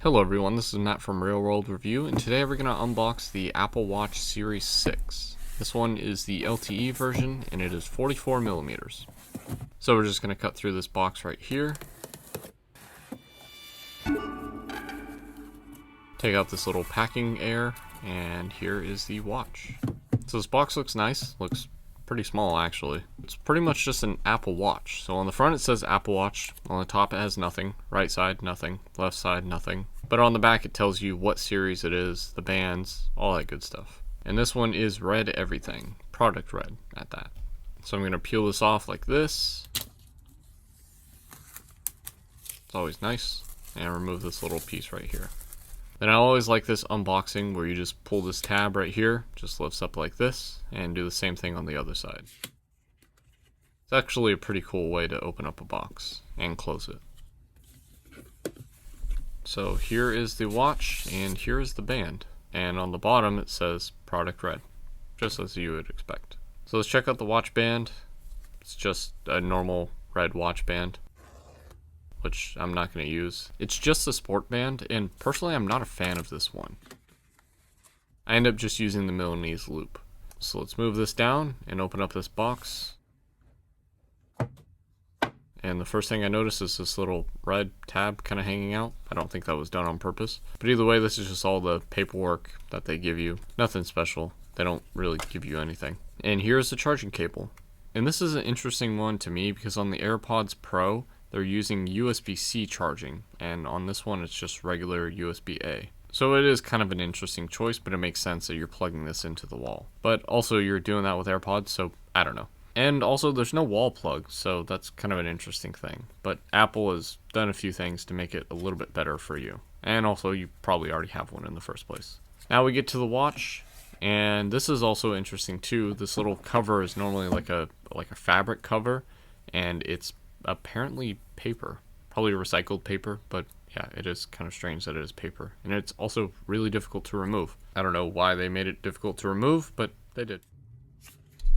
Hello everyone, this is Matt from Real World Review, and today we're going to unbox the Apple Watch Series 6. This one is the LTE version, and it is 44 millimeters. So we're just going to cut through this box right here. Take out this little packing air, and here is the watch. So this box looks nice, looks pretty small actually. It's pretty much just an Apple Watch. So on the front it says Apple Watch, on the top it has nothing, right side nothing, left side nothing. But on the back it tells you what series it is, the bands, all that good stuff. And this one is red everything, product red at that. So I'm going to peel this off like this. It's always nice. And remove this little piece right here. Then I always like this unboxing where you just pull this tab right here, just lifts up like this, and do the same thing on the other side. It's actually a pretty cool way to open up a box and close it. So here is the watch, and here is the band. And on the bottom it says product red, just as you would expect. So let's check out the watch band. It's just a normal red watch band, which I'm not going to use. It's just a sport band, and personally I'm not a fan of this one. I end up just using the Milanese loop. So let's move this down and open up this box. And the first thing I notice is this little red tab kind of hanging out. I don't think that was done on purpose. But either way, this is just all the paperwork that they give you. Nothing special. They don't really give you anything. And here's the charging cable. And this is an interesting one to me because on the AirPods Pro, they're using USB-C charging, and on this one it's just regular USB-A. So it is kind of an interesting choice, but it makes sense that you're plugging this into the wall. But also you're doing that with AirPods, so I don't know. And also there's no wall plug, so that's kind of an interesting thing. But Apple has done a few things to make it a little bit better for you. And also you probably already have one in the first place. Now we get to the watch, and this is also interesting too. This little cover is normally like a fabric cover, and it's apparently paper, probably recycled paper, but yeah, it is kind of strange that it is paper, and it's also really difficult to remove. I don't know why they made it difficult to remove, but they did.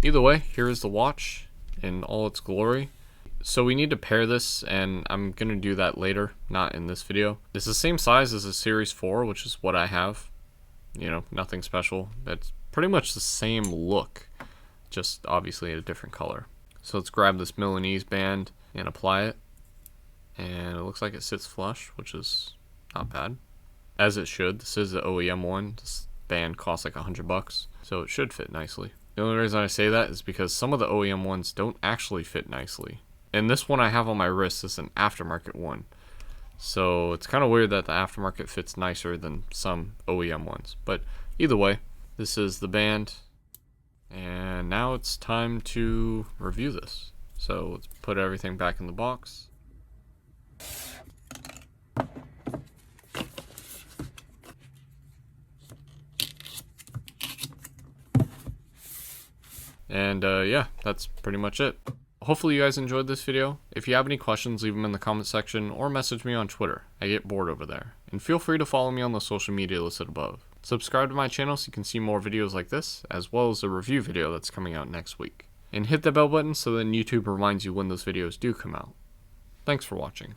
Either way, here is the watch in all its glory. So we need to pair this, and I'm gonna do that later, not in this video. It's the same size as a Series 4, which is what I have. You know, nothing special. It's pretty much the same look, just obviously a different color. So let's grab this Milanese band and apply it, and it looks like it sits flush, which is not bad, as it should. This is the OEM one. This band costs like $100, so it should fit nicely. The only reason I say that is because some of the OEM ones don't actually fit nicely, and this one I have on my wrist is an aftermarket one, so it's kind of weird that the aftermarket fits nicer than some OEM ones. But either way, this is the band, and now it's time to review this. So let's put everything back in the box. And yeah, that's pretty much it. Hopefully you guys enjoyed this video. If you have any questions, leave them in the comment section or message me on Twitter. I get bored over there. And feel free to follow me on the social media listed above. Subscribe to my channel so you can see more videos like this, as well as a review video that's coming out next week. And hit the bell button so then YouTube reminds you when those videos do come out. Thanks for watching.